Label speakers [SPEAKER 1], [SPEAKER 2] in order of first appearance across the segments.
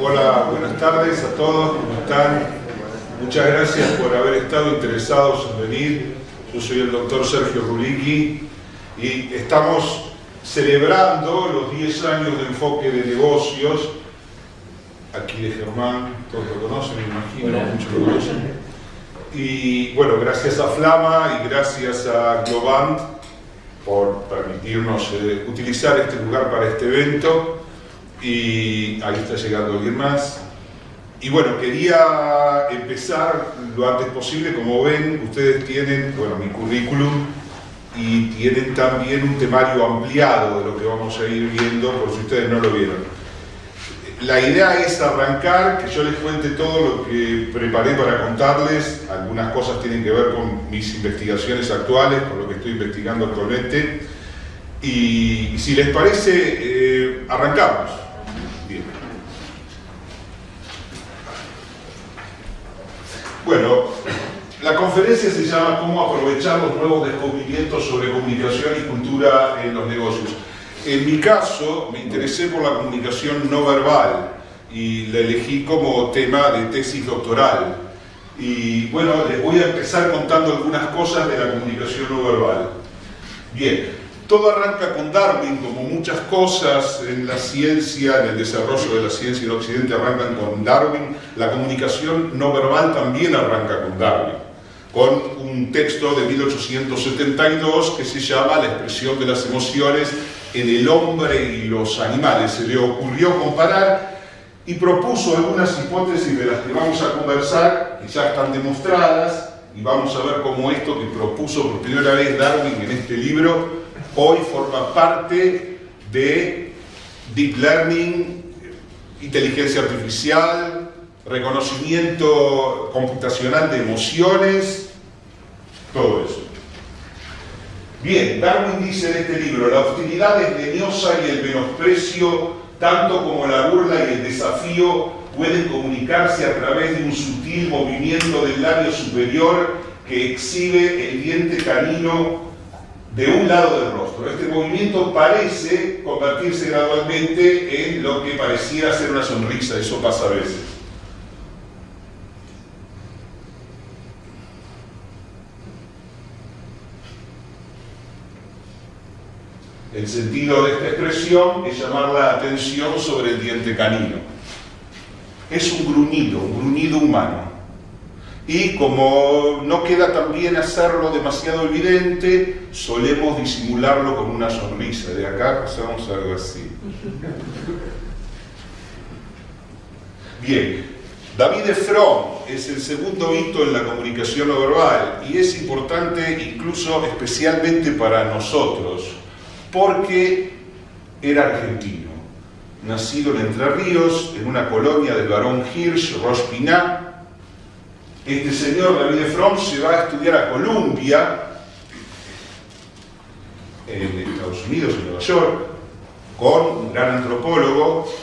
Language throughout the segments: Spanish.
[SPEAKER 1] Hola, buenas tardes a todos, ¿cómo están? Muchas gracias por haber estado interesados en venir. Yo soy el doctor Sergio Rulicki y estamos celebrando los 10 años de enfoque de negocios. Aquí de Germán, todos lo conocen, me imagino,
[SPEAKER 2] Hola.
[SPEAKER 1] muchos lo conocen. Y bueno, gracias a Flama y gracias a Globant por permitirnos utilizar este lugar para este evento. Y ahí está llegando alguien más. Y bueno, quería empezar lo antes posible. Como ven, ustedes tienen, bueno, mi currículum y tienen también un temario ampliado de lo que vamos a ir viendo, por si ustedes no lo vieron. La idea es arrancar, que yo les cuente todo lo que preparé para contarles. Algunas cosas tienen que ver con mis investigaciones actuales, con lo que estoy investigando actualmente. Y si les parece, arrancamos. Bien. Bueno, la conferencia se llama ¿Cómo aprovechar los nuevos descubrimientos sobre comunicación y cultura en los negocios? En mi caso, me interesé por la comunicación no verbal y la elegí como tema de tesis doctoral. Y bueno, les voy a empezar contando algunas cosas de la comunicación no verbal. Bien, todo arranca con Darwin, como muchas cosas en la ciencia, en el desarrollo de la ciencia en Occidente arrancan con Darwin. La comunicación no verbal también arranca con Darwin, con un texto de 1872 que se llama La expresión de las emociones en el hombre y los animales. Se le ocurrió comparar y propuso algunas hipótesis de las que vamos a conversar, que ya están demostradas, y vamos a ver cómo esto que propuso por primera vez Darwin en este libro hoy forma parte de Deep Learning, inteligencia artificial, reconocimiento computacional de emociones, todo eso. Bien, Darwin dice en este libro, la hostilidad es leñosa y el menosprecio, tanto como la burla y el desafío, pueden comunicarse a través de un sutil movimiento del labio superior que exhibe el diente canino de un lado del rostro. Este movimiento parece convertirse gradualmente en lo que pareciera ser una sonrisa, eso pasa a veces. El sentido de esta expresión es llamar la atención sobre el diente canino. Es un gruñido humano. Y como no queda tan bien hacerlo demasiado evidente, solemos disimularlo con una sonrisa. De acá pasamos algo así. Bien, David Fromm es el segundo hito en la comunicación no verbal y es importante incluso especialmente para nosotros, porque era argentino, nacido en Entre Ríos, en una colonia del barón Hirsch, Roche Pinat. Este señor David Fromm se va a estudiar a Columbia, en Estados Unidos, en Nueva York, con un gran antropólogo,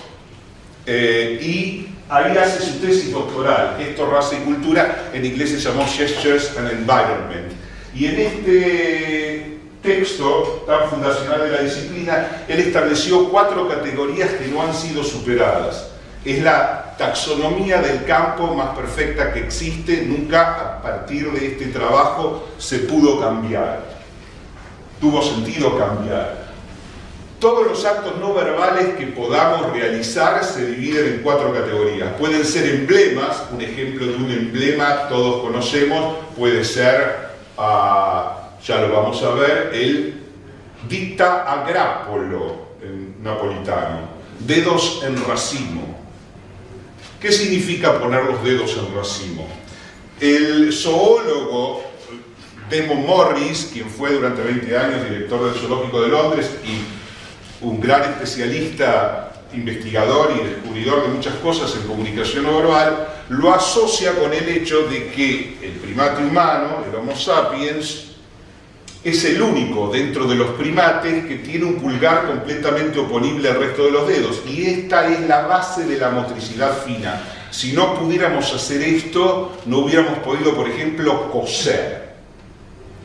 [SPEAKER 1] y ahí hace su tesis doctoral, Gesto, Raza y Cultura, en inglés se llamó Gestures and Environment. Y en este texto tan fundacional de la disciplina, él estableció 4 categorías que no han sido superadas. Es la taxonomía del campo más perfecta que existe, nunca a partir de este trabajo se pudo cambiar, tuvo sentido cambiar. Todos los actos no verbales que podamos realizar se dividen en 4 categorías. Pueden ser emblemas, un ejemplo de un emblema todos conocemos, puede ser, ya lo vamos a ver, el dicta a grappolo en napolitano, dedos en racimo. ¿Qué significa poner los dedos en racimo? El zoólogo Desmond Morris, quien fue durante 20 años director del Zoológico de Londres y un gran especialista, investigador y descubridor de muchas cosas en comunicación no verbal, lo asocia con el hecho de que el primate humano, el Homo sapiens, es el único dentro de los primates que tiene un pulgar completamente oponible al resto de los dedos. Y esta es la base de la motricidad fina. Si no pudiéramos hacer esto, no hubiéramos podido, por ejemplo, coser.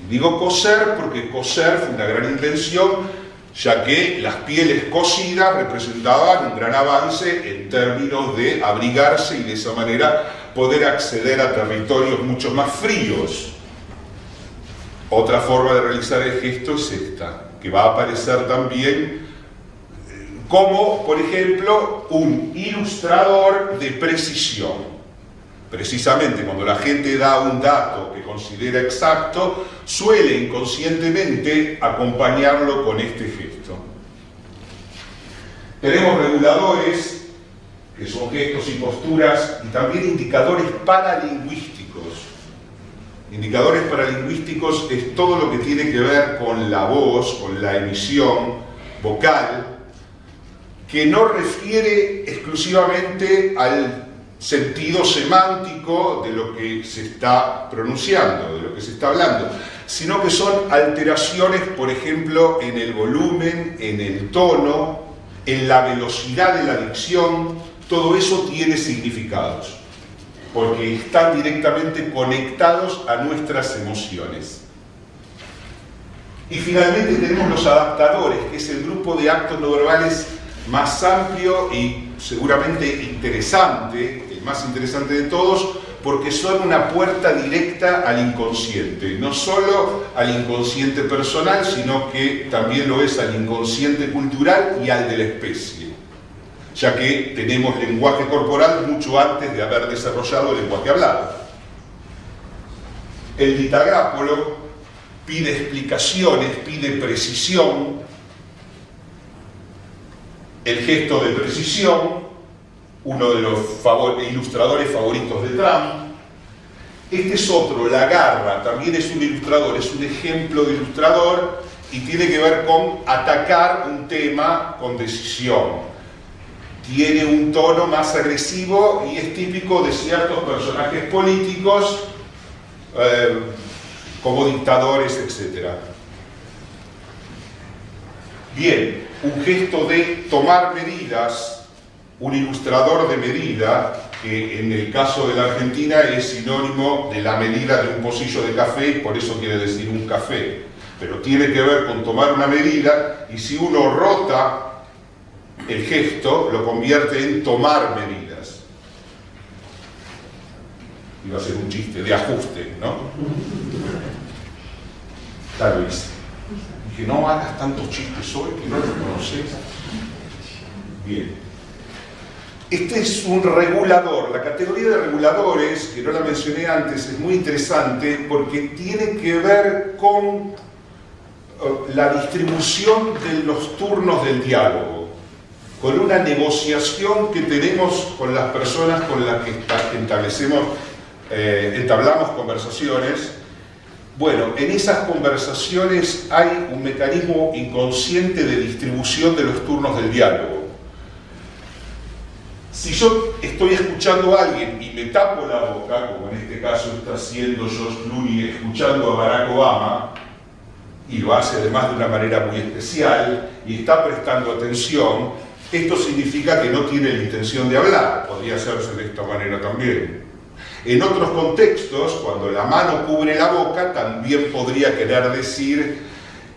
[SPEAKER 1] Y digo coser porque coser fue una gran invención ya que las pieles cosidas representaban un gran avance en términos de abrigarse y de esa manera poder acceder a territorios mucho más fríos. Otra forma de realizar el gesto es esta, que va a aparecer también como, por ejemplo, un ilustrador de precisión. Precisamente cuando la gente da un dato que considera exacto, suele inconscientemente acompañarlo con este gesto. Tenemos reguladores, que son gestos y posturas, y también indicadores paralingüísticos. Indicadores paralingüísticos es todo lo que tiene que ver con la voz, con la emisión vocal, que no refiere exclusivamente al sentido semántico de lo que se está pronunciando, de lo que se está hablando, sino que son alteraciones, por ejemplo, en el volumen, en el tono, en la velocidad de la dicción. Todo eso tiene significados, porque están directamente conectados a nuestras emociones. Y finalmente tenemos los adaptadores, que es el grupo de actos no verbales más amplio y seguramente interesante, el más interesante de todos, porque son una puerta directa al inconsciente, no solo al inconsciente personal, sino que también lo es al inconsciente cultural y al de la especie, ya que tenemos lenguaje corporal mucho antes de haber desarrollado el lenguaje hablado. El ditagrápolo pide explicaciones, pide precisión. El gesto de precisión, uno de los ilustradores favoritos de Trump. Este es otro, la garra, también es un ilustrador, es un ejemplo de ilustrador y tiene que ver con atacar un tema con decisión. Tiene un tono más agresivo y es típico de ciertos personajes políticos, como dictadores, etc. Bien, un gesto de tomar medidas, un ilustrador de medida, que en el caso de la Argentina es sinónimo de la medida de un pocillo de café, y por eso quiere decir un café, pero tiene que ver con tomar una medida, y si uno rota el gesto, lo convierte en tomar medidas. Iba a ser un chiste de ajuste, ¿no? Tal vez. Dije, no hagas tantos chistes hoy que no los conoces. Bien. Este es un regulador. La categoría de reguladores, que no la mencioné antes, es muy interesante porque tiene que ver con la distribución de los turnos del diálogo, con una negociación que tenemos con las personas con las que entablamos conversaciones. Bueno, en esas conversaciones hay un mecanismo inconsciente de distribución de los turnos del diálogo. Si yo estoy escuchando a alguien y me tapo la boca, como en este caso está haciendo George Clooney escuchando a Barack Obama, y lo hace además de una manera muy especial, y está prestando atención, esto significa que no tiene la intención de hablar. Podría hacerse de esta manera también. En otros contextos, cuando la mano cubre la boca, también podría querer decir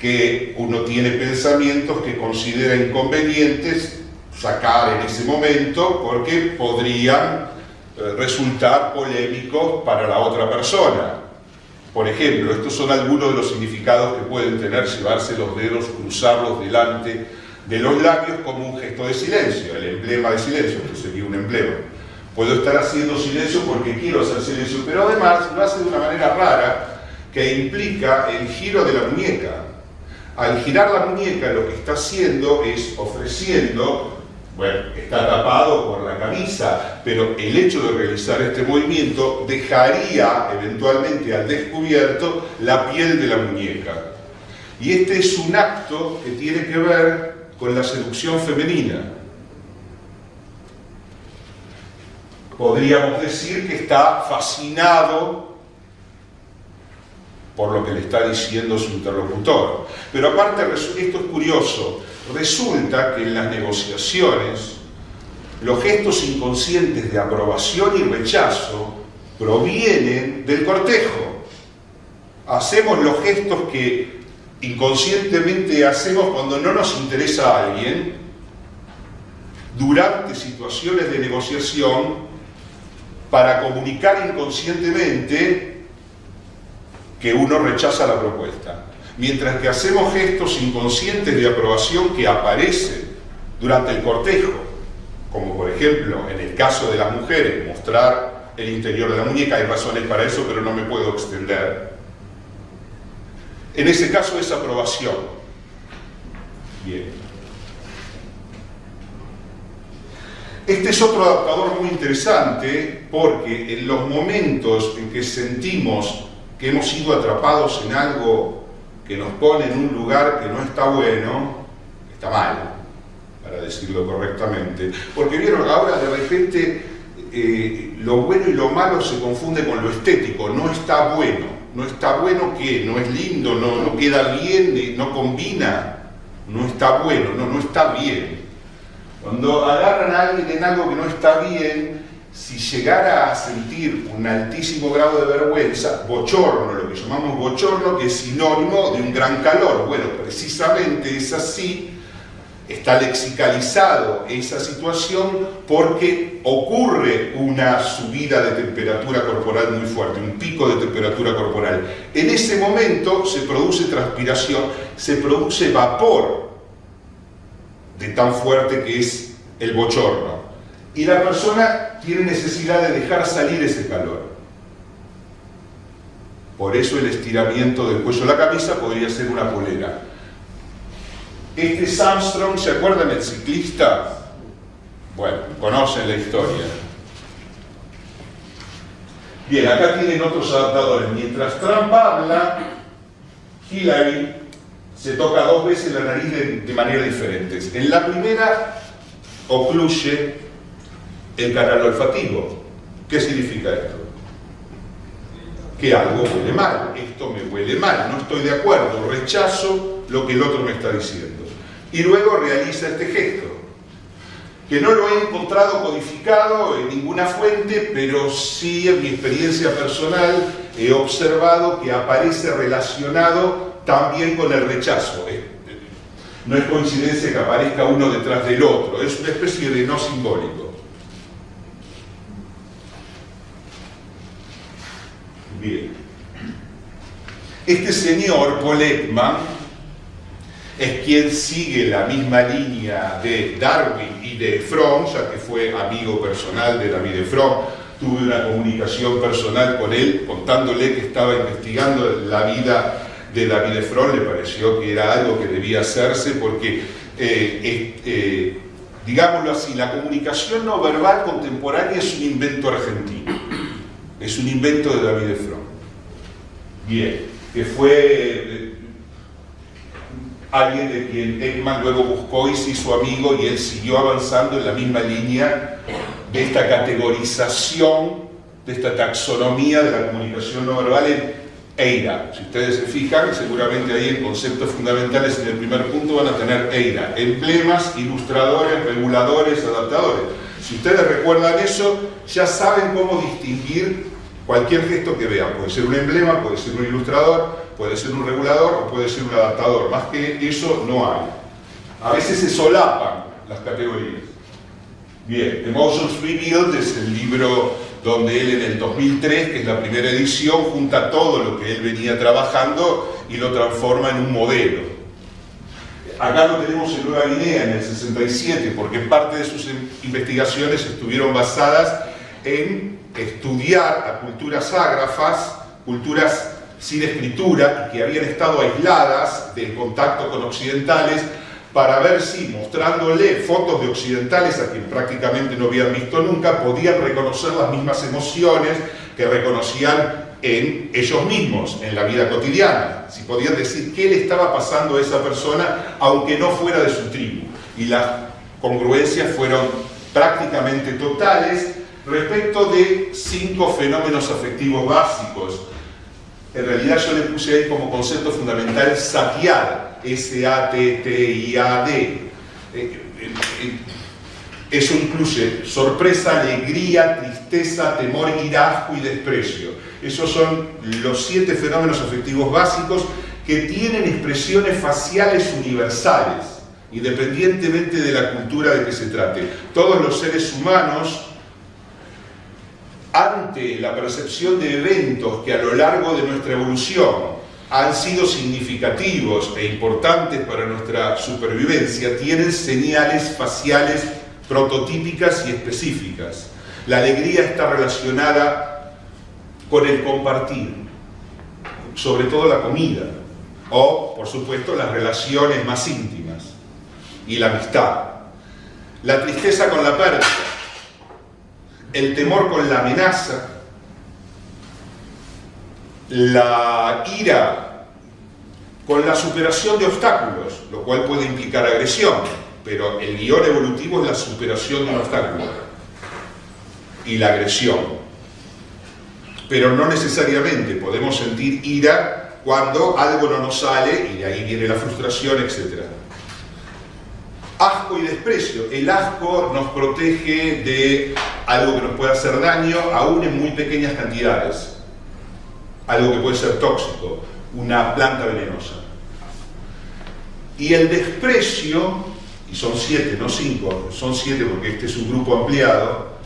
[SPEAKER 1] que uno tiene pensamientos que considera inconvenientes sacar en ese momento porque podrían resultar polémicos para la otra persona. Por ejemplo, estos son algunos de los significados que pueden tener llevarse los dedos, cruzarlos delante de los labios como un gesto de silencio, el emblema de silencio, que sería un emblema. Puedo estar haciendo silencio porque quiero hacer silencio, pero además lo hace de una manera rara que implica el giro de la muñeca. Al girar la muñeca lo que está haciendo es ofreciendo, bueno, está tapado por la camisa, pero el hecho de realizar este movimiento dejaría eventualmente al descubierto la piel de la muñeca. Y este es un acto que tiene que ver con la seducción femenina. Podríamos decir que está fascinado por lo que le está diciendo su interlocutor. Pero aparte, esto es curioso, resulta que en las negociaciones los gestos inconscientes de aprobación y rechazo provienen del cortejo. Hacemos los gestos que inconscientemente hacemos cuando no nos interesa a alguien durante situaciones de negociación para comunicar inconscientemente que uno rechaza la propuesta. Mientras que hacemos gestos inconscientes de aprobación que aparecen durante el cortejo, como por ejemplo en el caso de las mujeres, mostrar el interior de la muñeca. Hay razones para eso, pero no me puedo extender. En ese caso es aprobación. Bien. Este es otro adaptador muy interesante, porque en los momentos en que sentimos que hemos sido atrapados en algo que nos pone en un lugar que no está bueno, está mal, para decirlo correctamente. Porque vieron, ahora de repente lo bueno y lo malo se confunde con lo estético. No está bueno. No está bueno que no es lindo, no queda bien, no combina. No está bueno, no está bien. Cuando agarran a alguien en algo que no está bien, si llegara a sentir un altísimo grado de vergüenza, bochorno, lo que llamamos bochorno, que es sinónimo de un gran calor. Bueno, precisamente es así, está lexicalizado esa situación porque ocurre una subida de temperatura corporal muy fuerte, un pico de temperatura corporal. En ese momento se produce transpiración, se produce vapor de tan fuerte que es el bochorno. Y la persona tiene necesidad de dejar salir ese calor. Por eso el estiramiento del cuello de la camisa podría ser una polera. Este es Armstrong, ¿se acuerdan el ciclista? Bueno, conocen la historia. Bien, acá tienen otros adaptadores. Mientras Trump habla, Hillary se toca 2 veces la nariz de manera diferente. En la primera ocluye el canal olfativo. ¿Qué significa esto? Que algo huele mal. Esto me huele mal, no estoy de acuerdo, rechazo lo que el otro me está diciendo. Y luego realiza este gesto, que no lo he encontrado codificado en ninguna fuente, pero sí en mi experiencia personal he observado que aparece relacionado también con el rechazo. No es coincidencia que aparezca uno detrás del otro, es una especie de no simbólico. Bien. Este señor, Paul Ekman, es quien sigue la misma línea de Darwin y de Fromm, ya que fue amigo personal de David de Fromm. Tuve una comunicación personal con él, contándole que estaba investigando la vida de David de Fromm. Le pareció que era algo que debía hacerse porque, digámoslo así, la comunicación no verbal contemporánea es un invento argentino. Es un invento de David de Fromm. Bien, que fue alguien de quien Ekman luego buscó y se hizo amigo, y él siguió avanzando en la misma línea de esta categorización, de esta taxonomía de la comunicación no verbal en EIRA. Si ustedes se fijan, seguramente ahí en conceptos fundamentales en el primer punto van a tener EIRA: emblemas, ilustradores, reguladores, adaptadores. Si ustedes recuerdan eso, ya saben cómo distinguir cualquier gesto que vean. Puede ser un emblema, puede ser un ilustrador, puede ser un regulador o puede ser un adaptador. Más que eso no hay. A veces se solapan las categorías. Bien, Emotions Revealed es el libro donde él en el 2003, que es la primera edición, junta todo lo que él venía trabajando y lo transforma en un modelo. Acá lo tenemos en Nueva Guinea en el 67, porque parte de sus investigaciones estuvieron basadas en estudiar a culturas ágrafas, culturas sin escritura y que habían estado aisladas del contacto con occidentales, para ver si, mostrándole fotos de occidentales a quien prácticamente no habían visto nunca, podían reconocer las mismas emociones que reconocían en ellos mismos, en la vida cotidiana. Si podían decir qué le estaba pasando a esa persona, aunque no fuera de su tribu. Y las congruencias fueron prácticamente totales respecto de 5 fenómenos afectivos básicos. En realidad yo le puse ahí como concepto fundamental satiar, S-A-T-T-I-A-D. Eso incluye sorpresa, alegría, tristeza, temor, ira, asco y desprecio. Esos son los 7 fenómenos afectivos básicos que tienen expresiones faciales universales, independientemente de la cultura de que se trate. Todos los seres humanos, ante la percepción de eventos que a lo largo de nuestra evolución han sido significativos e importantes para nuestra supervivencia, tienen señales faciales prototípicas y específicas. La alegría está relacionada con el compartir, sobre todo la comida, o, por supuesto, las relaciones más íntimas y la amistad. La tristeza con la pérdida, el temor con la amenaza, la ira con la superación de obstáculos, lo cual puede implicar agresión, pero el guión evolutivo es la superación de un obstáculo y la agresión. Pero no necesariamente podemos sentir ira cuando algo no nos sale y de ahí viene la frustración, etc. Asco y desprecio. El asco nos protege de algo que nos puede hacer daño, aún en muy pequeñas cantidades. Algo que puede ser tóxico, una planta venenosa. Y el desprecio, y son 7, no 5, son 7 porque este es un grupo ampliado,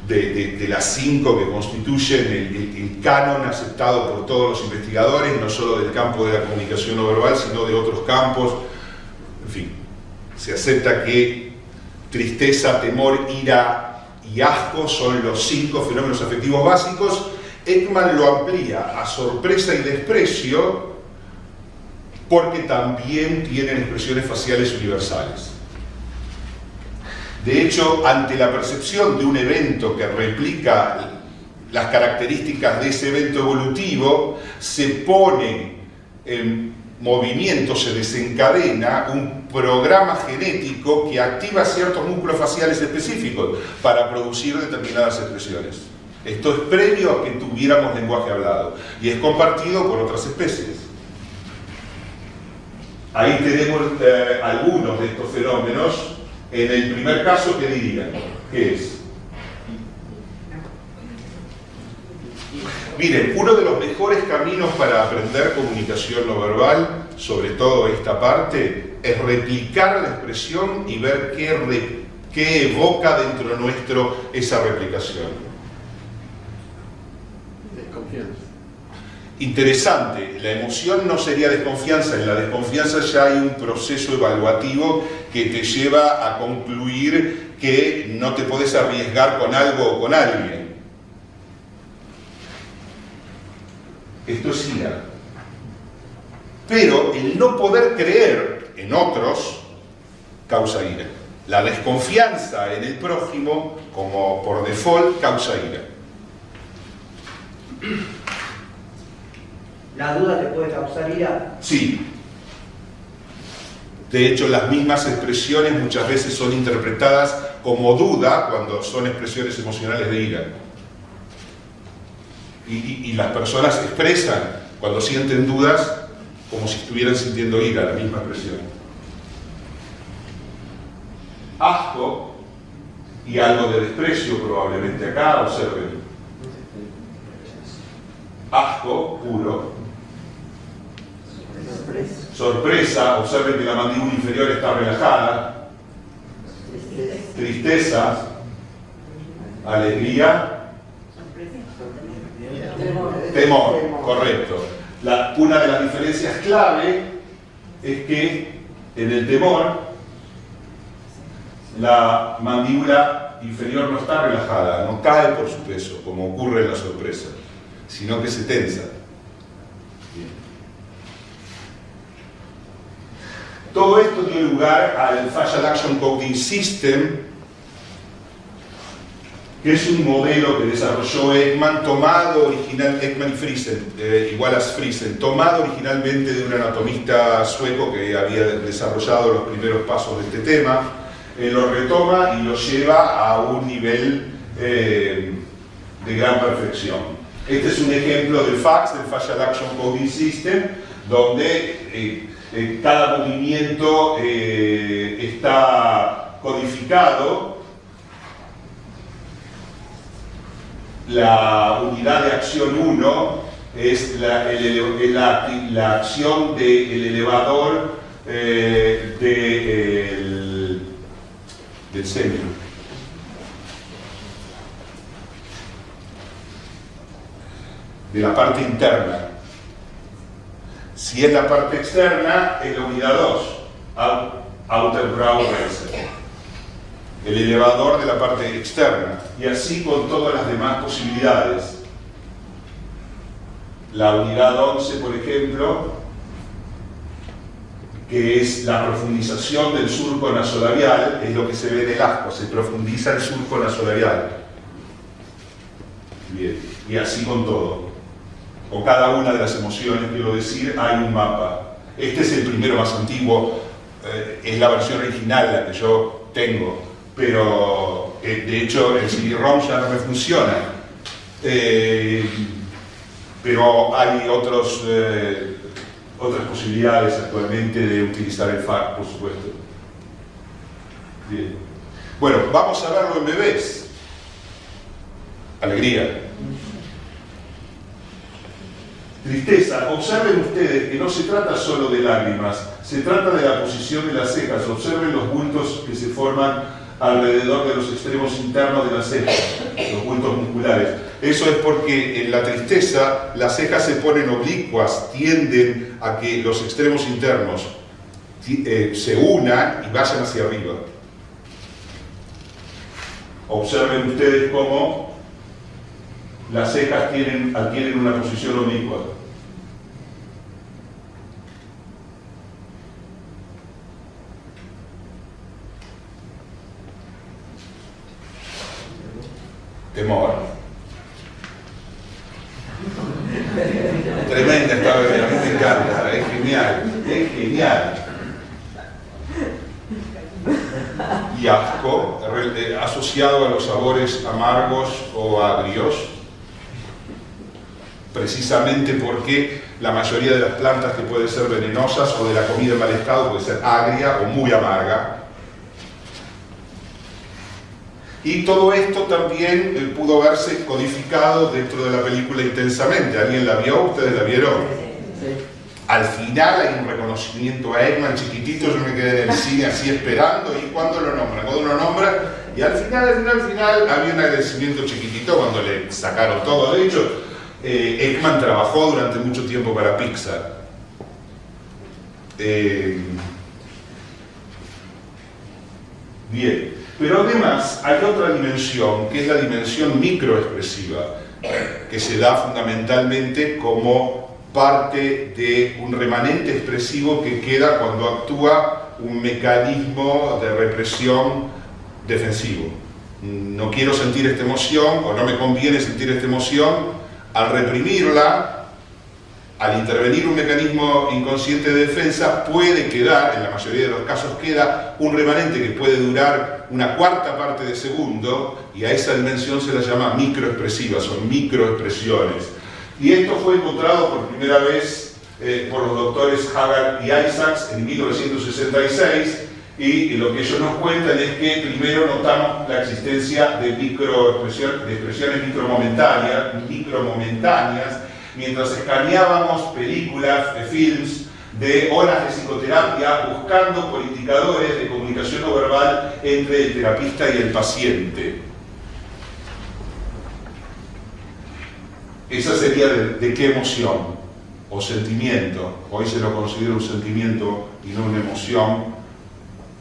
[SPEAKER 1] de las 5 que constituyen el canon aceptado por todos los investigadores, no solo del campo de la comunicación no verbal, sino de otros campos. En fin, se acepta que tristeza, temor, ira y asco son los 5 fenómenos afectivos básicos. Ekman lo amplía a sorpresa y desprecio porque también tienen expresiones faciales universales. De hecho, ante la percepción de un evento que replica las características de ese evento evolutivo, se pone en movimiento, se desencadena un programa genético que activa ciertos músculos faciales específicos para producir determinadas expresiones. Esto es previo a que tuviéramos lenguaje hablado y es compartido por otras especies. Ahí tenemos algunos de estos fenómenos. En el primer caso, ¿qué dirían? ¿Qué es? Miren, uno de los mejores caminos para aprender comunicación no verbal, sobre todo esta parte, es replicar la expresión y ver qué evoca dentro nuestro esa replicación.
[SPEAKER 2] Desconfianza.
[SPEAKER 1] Interesante, la emoción no sería desconfianza, en la desconfianza ya hay un proceso evaluativo que te lleva a concluir que no te podés arriesgar con algo o con alguien. Esto es ira. Pero el no poder creer en otros causa ira. La desconfianza en el prójimo, como por default, causa ira.
[SPEAKER 3] ¿La duda te puede causar ira?
[SPEAKER 1] Sí. De hecho, las mismas expresiones muchas veces son interpretadas como duda cuando son expresiones emocionales de ira. Y las personas expresan cuando sienten dudas como si estuvieran sintiendo ira, la misma expresión. Asco y algo de desprecio probablemente acá, observen. Asco puro. Sorpresa, observen que la mandíbula inferior está relajada. Tristeza, alegría, temor, correcto. Una de las diferencias clave es que en el temor la mandíbula inferior no está relajada, no cae por su peso, como ocurre en la sorpresa, sino que se tensa. Todo esto dio lugar al Facial Action Coding System, que es un modelo que desarrolló Ekman, Ekman y Friesen, igual a Friesen, tomado originalmente de un anatomista sueco que había desarrollado los primeros pasos de este tema, lo retoma y lo lleva a un nivel de gran perfección. Este es un ejemplo del FACS, del Facial Action Coding System, donde cada movimiento está codificado. La unidad de acción 1 es la acción del elevador del centro. De la parte interna. Si es la parte externa, es la unidad 2, Outer Brow Racer. El elevador de la parte externa. Y así con todas las demás posibilidades. La unidad 11, por ejemplo, que es la profundización del surco nasolabial, es lo que se ve en el asco, se profundiza el surco nasolabial. Bien, y así con todo. Con cada una de las emociones, quiero decir, hay un mapa. Este es el primero más antiguo, es la versión original, la que yo tengo, pero de hecho el CD-ROM ya no me funciona. Pero hay otras posibilidades actualmente de utilizar el FAQ, por supuesto. Bien. Bueno, vamos a verlo en bebés. Alegría. Tristeza. Observen ustedes que no se trata solo de lágrimas, se trata de la posición de las cejas. Observen los bultos que se forman alrededor de los extremos internos de las cejas, los bultos musculares. Eso es porque en la tristeza las cejas se ponen oblicuas, tienden a que los extremos internos se unan y vayan hacia arriba. Observen ustedes cómo las cejas adquieren una posición oblicua. Temor. Tremenda esta bebé, a mí me encanta, es genial, es genial. Y asco, asociado a los sabores amargos o agrios, precisamente porque la mayoría de las plantas que pueden ser venenosas o de la comida en mal estado puede ser agria o muy amarga. Y todo esto también pudo verse codificado dentro de la película Intensamente. ¿Alguien la vio? ¿Ustedes la vieron? Sí. Al final hay un reconocimiento a Eggman chiquitito, yo me quedé en el cine así esperando, y cuando lo nombran, y al final había un agradecimiento chiquitito cuando le sacaron todo. De hecho, Eggman trabajó durante mucho tiempo para Pixar. Bien. Pero además hay otra dimensión, que es la dimensión microexpresiva, que se da fundamentalmente como parte de un remanente expresivo que queda cuando actúa un mecanismo de represión defensivo. No quiero sentir esta emoción, o no me conviene sentir esta emoción. Al reprimirla, al intervenir un mecanismo inconsciente de defensa, puede quedar, en la mayoría de los casos queda, un remanente que puede durar una cuarta parte de segundo, y a esa dimensión se la llama microexpresiva, son microexpresiones. Y esto fue encontrado por primera vez por los doctores Haggard y Isaacs en 1966, y lo que ellos nos cuentan es que primero notamos la existencia de expresiones micromomentáneas, mientras escaneábamos películas, films de horas de psicoterapia, buscando por indicadores de comunicación no verbal entre el terapista y el paciente. Esa sería de qué emoción o sentimiento. Hoy se lo considera un sentimiento y no una emoción,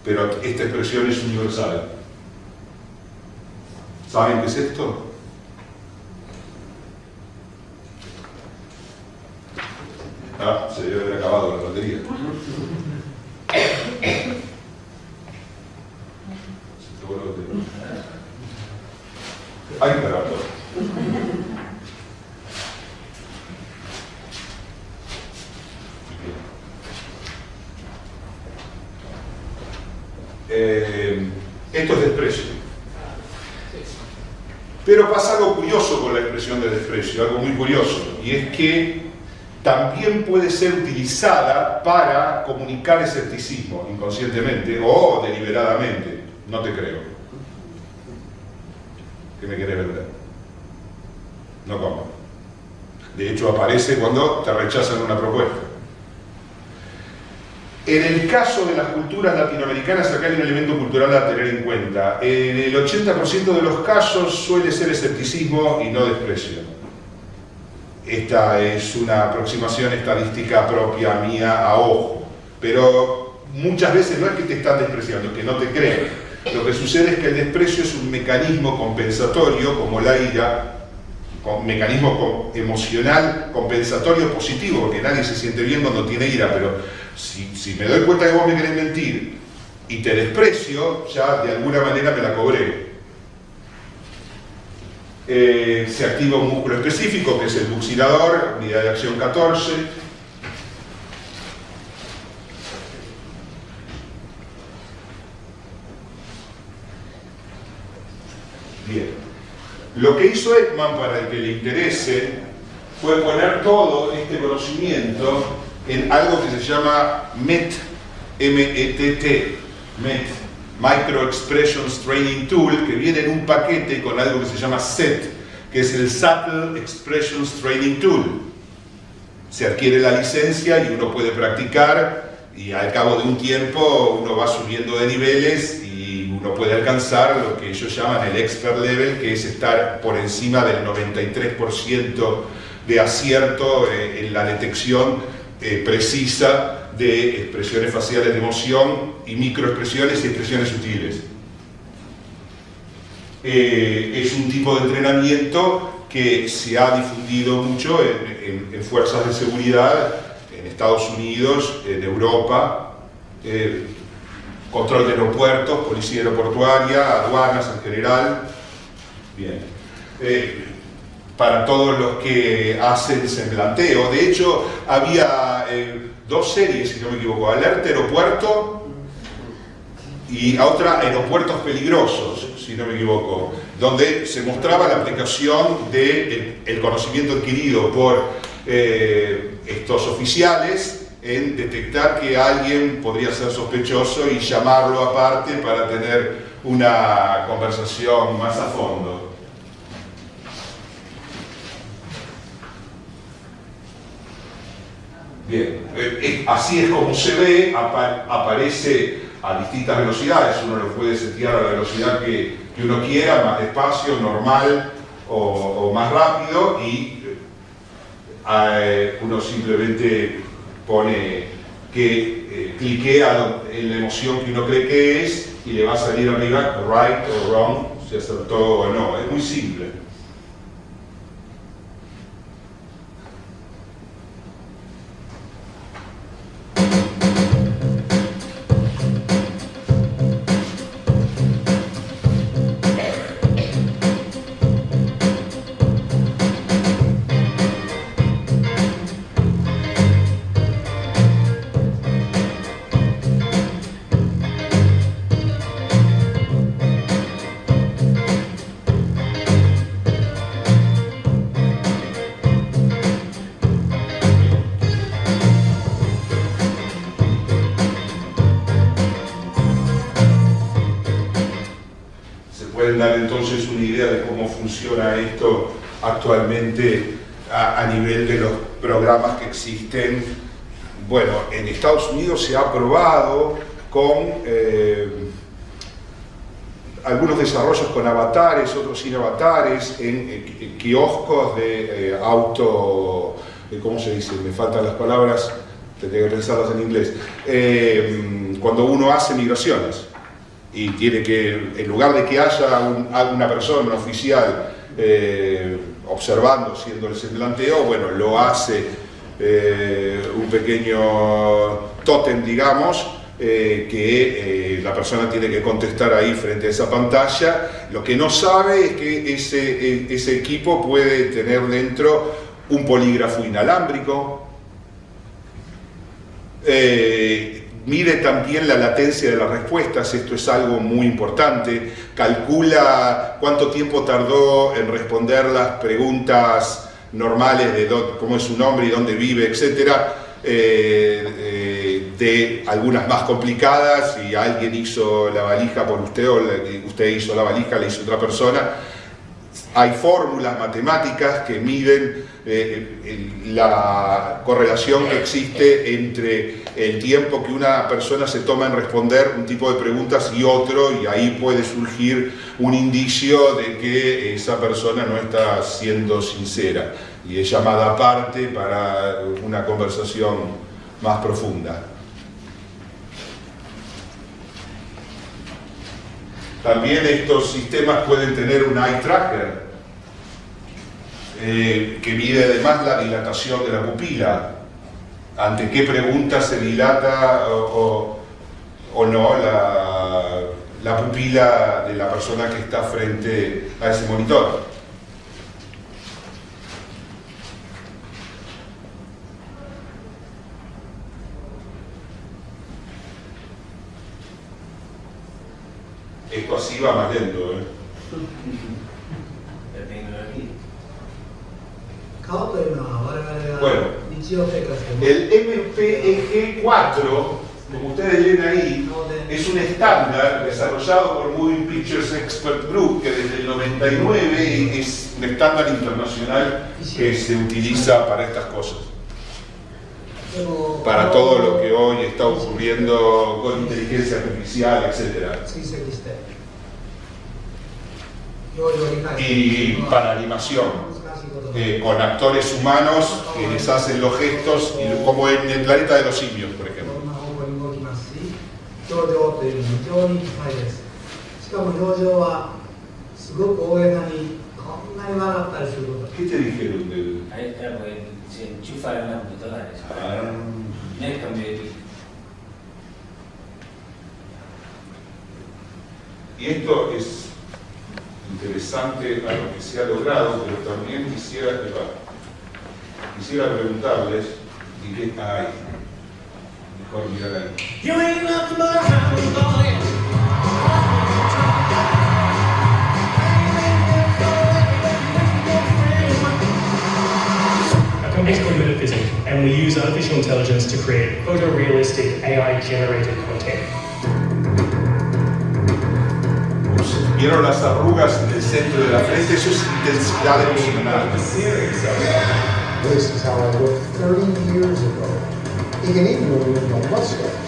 [SPEAKER 1] pero esta expresión es universal. ¿Saben qué es esto? Ah, se debe haber acabado la batería. Ay, carajo. Esto es desprecio. Pero pasa algo curioso con la expresión de desprecio, algo muy curioso, y es que también puede ser utilizada para comunicar escepticismo, inconscientemente o deliberadamente. No te creo. ¿Qué me querés vender? No compro. De hecho, aparece cuando te rechazan una propuesta. En el caso de las culturas latinoamericanas, acá hay un elemento cultural a tener en cuenta. En el 80% de los casos suele ser escepticismo y no desprecio. Esta es una aproximación estadística propia mía a ojo, pero muchas veces no es que te están despreciando, es que no te creen. Lo que sucede es que el desprecio es un mecanismo compensatorio, como la ira, un mecanismo emocional compensatorio positivo, porque nadie se siente bien cuando tiene ira, pero si me doy cuenta que vos me querés mentir y te desprecio, ya de alguna manera me la cobré. Se activa un músculo específico que es el buccinador, unidad de acción 14. Bien. Lo que hizo Ekman, para el que le interese, fue poner todo este conocimiento en algo que se llama MET, M-E-T-T, MET, Micro Expressions Training Tool, que viene en un paquete con algo que se llama SET, que es el Subtle Expressions Training Tool. Se adquiere la licencia y uno puede practicar, y al cabo de un tiempo uno va subiendo de niveles y uno puede alcanzar lo que ellos llaman el expert level, que es estar por encima del 93% de acierto en la detección precisa de expresiones faciales de emoción y microexpresiones y expresiones sutiles. Es un tipo de entrenamiento que se ha difundido mucho en fuerzas de seguridad en Estados Unidos, en Europa, control de aeropuertos, policía aeroportuaria, aduanas en general. Bien. Para todos los que hacen semblanteo. De hecho, había dos series, si no me equivoco, Alerta Aeropuerto y otra Aeropuertos Peligrosos, si no me equivoco, donde se mostraba la aplicación del conocimiento adquirido por estos oficiales en detectar que alguien podría ser sospechoso y llamarlo aparte para tener una conversación más a fondo. Bien, así es como se ve, aparece a distintas velocidades, uno lo puede setear a la velocidad que uno quiera, más despacio, normal o más rápido, y uno simplemente pone que cliquea en la emoción que uno cree que es y le va a salir arriba right o wrong, si acertó o no. Es muy simple. Dar entonces una idea de cómo funciona esto actualmente a nivel de los programas que existen. Bueno, en Estados Unidos se ha probado con algunos desarrollos con avatares, otros sin avatares, en kioscos de auto, ¿cómo se dice? Me faltan las palabras, tendría que pensarlas en inglés. Cuando uno hace migraciones y tiene que, en lugar de que haya una persona, un oficial, observando, haciendo el semblanteo, bueno, lo hace un pequeño tótem, digamos, que la persona tiene que contestar ahí frente a esa pantalla. Lo que no sabe es que ese equipo puede tener dentro un polígrafo inalámbrico, mide también la latencia de las respuestas, esto es algo muy importante, calcula cuánto tiempo tardó en responder las preguntas normales de cómo es su nombre y dónde vive, etcétera, de algunas más complicadas, si alguien hizo la valija por usted o usted hizo la valija, le hizo otra persona, hay fórmulas matemáticas que miden la correlación que existe entre el tiempo que una persona se toma en responder un tipo de preguntas y otro, y ahí puede surgir un indicio de que esa persona no está siendo sincera y es llamada aparte para una conversación más profunda. También estos sistemas pueden tener un eye tracker que mide además la dilatación de la pupila, ante qué pregunta se dilata o no la pupila de la persona que está frente a ese monitor. Esto así va más lento, ¿eh? Bueno, el MPEG-4, como ustedes ven ahí, es un estándar desarrollado por Moving Pictures Expert Group, que desde el 99 es un estándar internacional que se utiliza para estas cosas. Para todo lo que hoy está ocurriendo con inteligencia artificial, etc. Y para animación, con actores humanos que les hacen los gestos, como en el planeta de los simios, por ejemplo. ¿Qué te dijeron del...?
[SPEAKER 2] Se enchufa en una computadora. No es cambio de tipo.
[SPEAKER 1] Y esto es interesante a lo que se ha logrado, pero también quisiera preguntarles, y que hay, mejor mirar ahí.
[SPEAKER 4] It's called Metaphysics, and we use artificial intelligence to create photorealistic AI-generated content.
[SPEAKER 1] ¿Vieron las arrugas en el centro de la frente? Eso es intensidad emocional.
[SPEAKER 5] This is how I looked 30 years ago. You can even remove my mustache.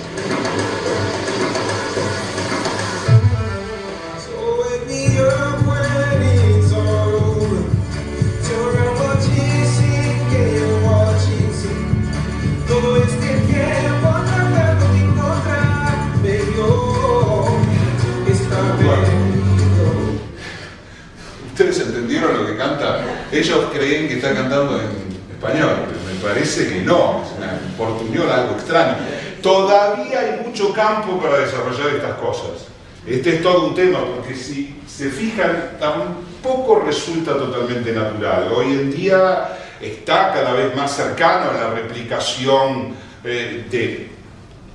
[SPEAKER 1] ¿Ustedes entendieron lo que canta? Ellos creen que está cantando en español, pero me parece que no, es una portuñol, algo extraño. Todavía hay mucho campo para desarrollar estas cosas. Este es todo un tema, porque si se fijan, tampoco resulta totalmente natural. Hoy en día está cada vez más cercano a la replicación de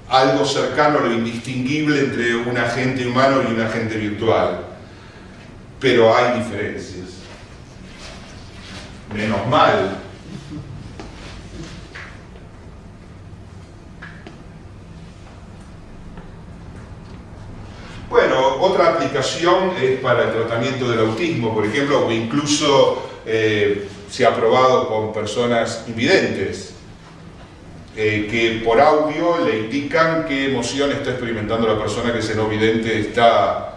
[SPEAKER 1] algo cercano a lo indistinguible entre un agente humano y un agente virtual. Pero hay diferencias. Menos mal. Bueno, otra aplicación es para el tratamiento del autismo, por ejemplo, o incluso se ha probado con personas invidentes, que por audio le indican qué emoción está experimentando la persona que ese no vidente está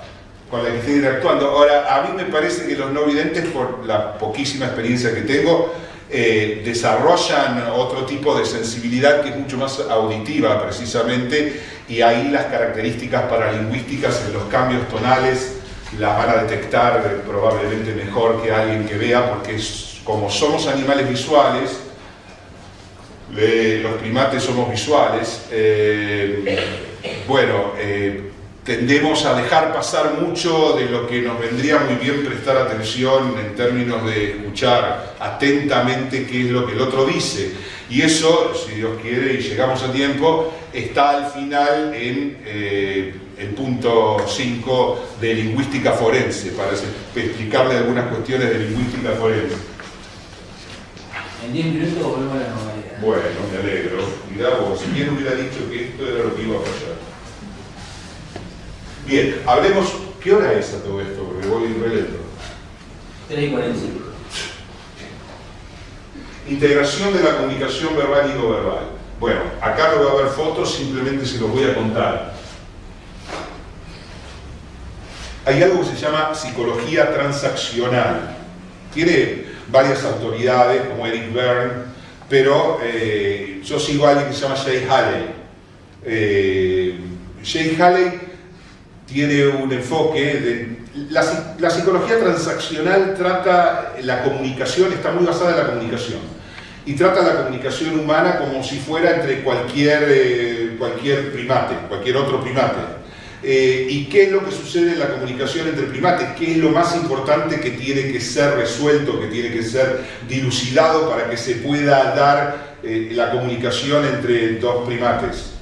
[SPEAKER 1] con la que estoy interactuando. Ahora, a mí me parece que los no videntes, por la poquísima experiencia que tengo, desarrollan otro tipo de sensibilidad que es mucho más auditiva, precisamente, y ahí las características paralingüísticas en los cambios tonales las van a detectar probablemente mejor que alguien que vea, porque como somos animales visuales, los primates somos visuales, tendemos a dejar pasar mucho de lo que nos vendría muy bien prestar atención en términos de escuchar atentamente qué es lo que el otro dice. Y eso, si Dios quiere y llegamos a tiempo, está al final en el punto 5 de lingüística forense, para explicarle algunas cuestiones de lingüística forense.
[SPEAKER 2] En 10 minutos volvemos a la normalidad.
[SPEAKER 1] Bueno, me alegro. Mirá vos, ¿quién hubiera dicho que esto era lo que iba a pasar? Bien, hablemos, ¿qué hora es a todo esto? Porque voy re lento.
[SPEAKER 2] 3:45.
[SPEAKER 1] Integración de la comunicación verbal y no verbal. Bueno, acá no va a haber fotos, simplemente se los voy a contar. Hay algo que se llama psicología transaccional. Tiene varias autoridades, como Eric Berne, pero yo sigo a alguien que se llama Jay Haley. Jay Haley tiene un enfoque la psicología transaccional trata la comunicación, está muy basada en la comunicación, y trata la comunicación humana como si fuera entre cualquier primate, cualquier otro primate. ¿Y qué es lo que sucede en la comunicación entre primates? ¿Qué es lo más importante que tiene que ser resuelto, que tiene que ser dilucidado para que se pueda dar la comunicación entre dos primates?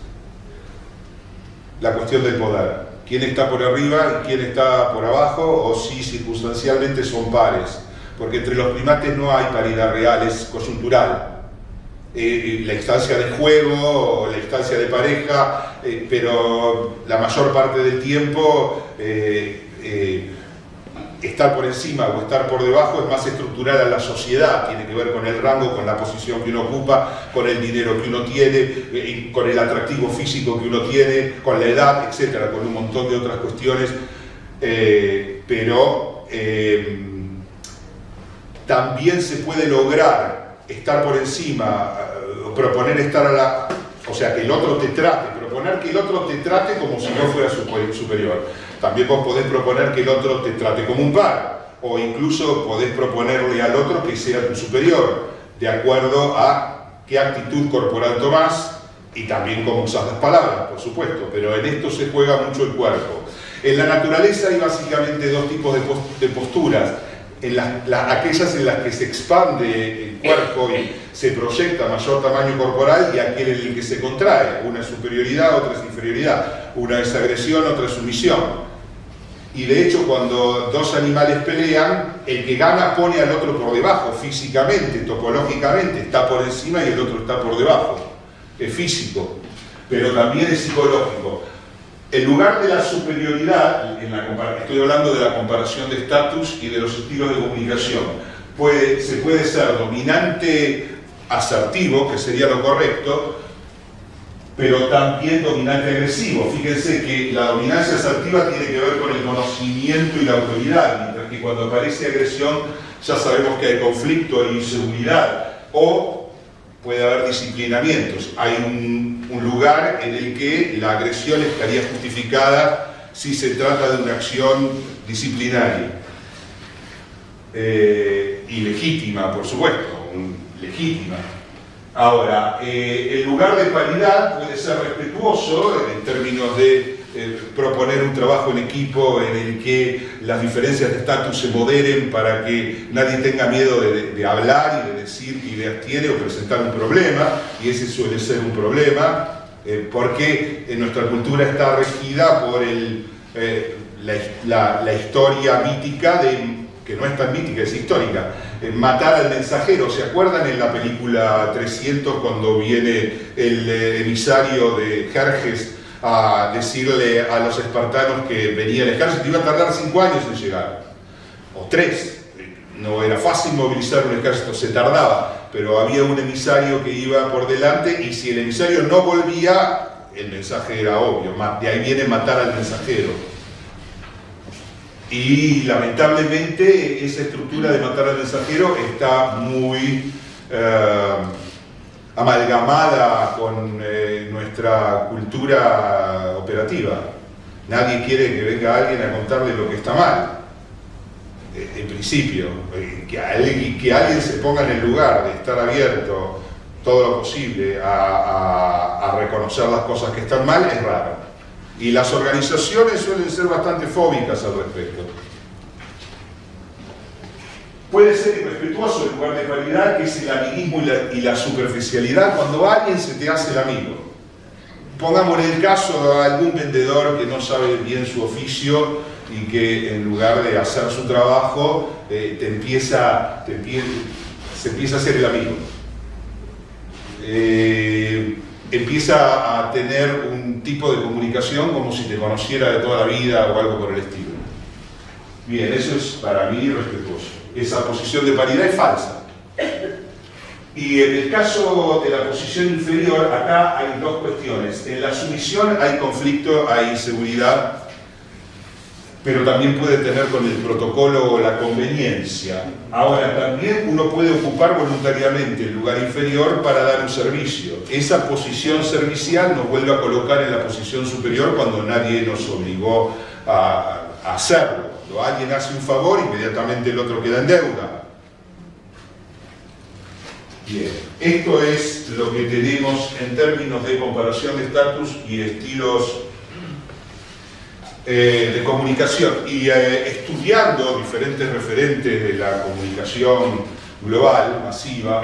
[SPEAKER 1] La cuestión del poder. ¿Quién está por arriba y quién está por abajo? O si circunstancialmente son pares. Porque entre los primates no hay paridad real, es coyuntural. La instancia de juego, la instancia de pareja, pero la mayor parte del tiempo estar por encima o estar por debajo es más estructural a la sociedad, tiene que ver con el rango, con la posición que uno ocupa, con el dinero que uno tiene, con el atractivo físico que uno tiene, con la edad, etcétera, con un montón de otras cuestiones, pero también se puede lograr estar por encima, proponer estar a la... o sea, que el otro te trate, proponer que el otro te trate como si no fuera superior. También vos podés proponer que el otro te trate como un par, o incluso podés proponerle al otro que sea tu superior, de acuerdo a qué actitud corporal tomás y también cómo usás las palabras, por supuesto, pero en esto se juega mucho el cuerpo. En la naturaleza hay básicamente dos tipos de posturas. Aquellas en las que se expande el cuerpo y se proyecta mayor tamaño corporal, y aquel en el que se contrae. Una es superioridad, otra es inferioridad. Una es agresión, otra es sumisión. Y de hecho, cuando dos animales pelean, el que gana pone al otro por debajo, físicamente, topológicamente, está por encima y el otro está por debajo. Es físico, pero también es psicológico. En lugar de la superioridad, estoy hablando de la comparación de estatus y de los estilos de comunicación, se puede ser dominante asertivo, que sería lo correcto, pero también dominante agresivo. Fíjense que la dominancia asertiva tiene que ver con el conocimiento y la autoridad, mientras que cuando aparece agresión ya sabemos que hay conflicto e inseguridad, o puede haber disciplinamientos. Hay un lugar en el que la agresión estaría justificada si se trata de una acción disciplinaria. Y legítima, por supuesto, legítima. Ahora, el lugar de paridad puede ser respetuoso en términos de proponer un trabajo en equipo en el que las diferencias de estatus se moderen para que nadie tenga miedo de hablar y de decir ideas tiene o presentar un problema, y ese suele ser un problema, porque nuestra cultura está regida por la historia mítica que no es tan mítica, es histórica. Matar al mensajero. ¿Se acuerdan en la película 300 cuando viene el emisario de Jerjes a decirle a los espartanos que venía el ejército? Iba a tardar 5 años en llegar, o 3. No era fácil movilizar un ejército, se tardaba, pero había un emisario que iba por delante, y si el emisario no volvía, el mensaje era obvio. De ahí viene matar al mensajero. Y lamentablemente esa estructura de matar al mensajero está muy amalgamada con nuestra cultura operativa. Nadie quiere que venga alguien a contarle lo que está mal, en principio. Que alguien se ponga en el lugar de estar abierto todo lo posible a reconocer las cosas que están mal es raro. Y las organizaciones suelen ser bastante fóbicas al respecto. Puede ser irrespetuoso el lugar de paridad, que es el amiguismo y la superficialidad, cuando alguien se te hace el amigo. Pongamos en el caso a algún vendedor que no sabe bien su oficio y que en lugar de hacer su trabajo se empieza a hacer el amigo. Empieza a tener un tipo de comunicación como si te conociera de toda la vida o algo por el estilo. Bien, eso es para mí respetuoso. Esa posición de paridad es falsa. Y en el caso de la posición inferior, acá hay dos cuestiones. En la sumisión hay conflicto, hay inseguridad, pero también puede tener con el protocolo la conveniencia. Ahora, también uno puede ocupar voluntariamente el lugar inferior para dar un servicio. Esa posición servicial nos vuelve a colocar en la posición superior cuando nadie nos obligó a hacerlo. Cuando alguien hace un favor, inmediatamente el otro queda en deuda. Bien, esto es lo que tenemos en términos de comparación de estatus y estilos de comunicación. Y estudiando diferentes referentes de la comunicación global, masiva,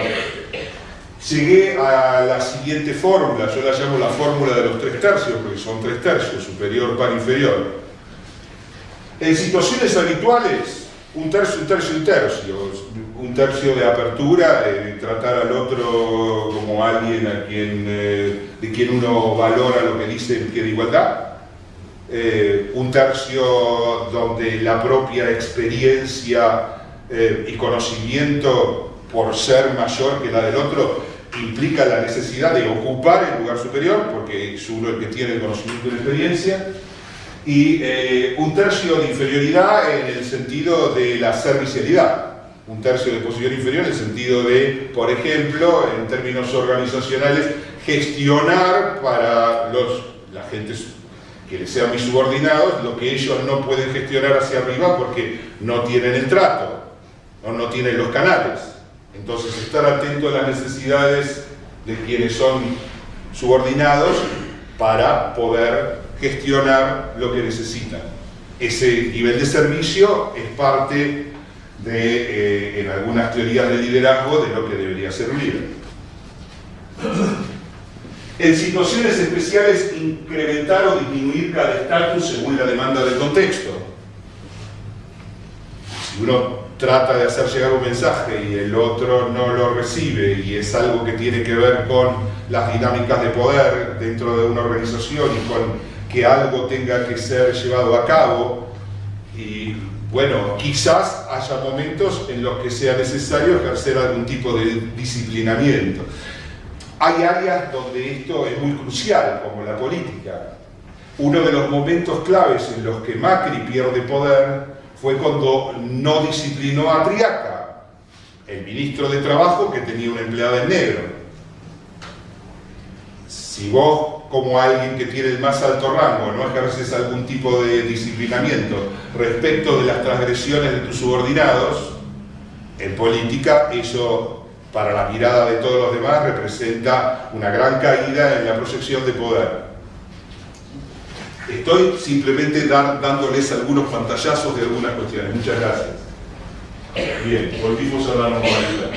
[SPEAKER 1] llegué a la siguiente fórmula. Yo la llamo la fórmula de los 3 tercios, porque son 3 tercios, superior, par, inferior. En situaciones habituales, un tercio, un tercio, un tercio. Un tercio de apertura, tratar al otro como alguien de quien uno valora lo que dice en pie de igualdad. Un tercio donde la propia experiencia y conocimiento, por ser mayor que la del otro, implica la necesidad de ocupar el lugar superior, porque es uno el que tiene el conocimiento y la experiencia. Y un tercio de inferioridad en el sentido de la servicialidad. Un tercio de posición inferior en el sentido de, por ejemplo, en términos organizacionales, gestionar para la gente que les sean mis subordinados lo que ellos no pueden gestionar hacia arriba porque no tienen el trato, no tienen los canales. Entonces, estar atento a las necesidades de quienes son subordinados para poder gestionar lo que necesitan. Ese nivel de servicio es parte de, en algunas teorías de liderazgo, de lo que debería ser un líder. En situaciones especiales, incrementar o disminuir cada estatus según la demanda del contexto. Si uno trata de hacer llegar un mensaje y el otro no lo recibe, y es algo que tiene que ver con las dinámicas de poder dentro de una organización y con que algo tenga que ser llevado a cabo, y bueno, quizás haya momentos en los que sea necesario ejercer algún tipo de disciplinamiento. Hay áreas donde esto es muy crucial, como la política. Uno de los momentos claves en los que Macri pierde poder fue cuando no disciplinó a Triaca, el ministro de Trabajo que tenía una empleada en negro. Si vos, como alguien que tiene el más alto rango, no ejerces algún tipo de disciplinamiento respecto de las transgresiones de tus subordinados, en política eso, para la mirada de todos los demás, representa una gran caída en la proyección de poder. Estoy simplemente dándoles algunos pantallazos de algunas cuestiones. Muchas gracias. Bien, volvimos a la normalidad.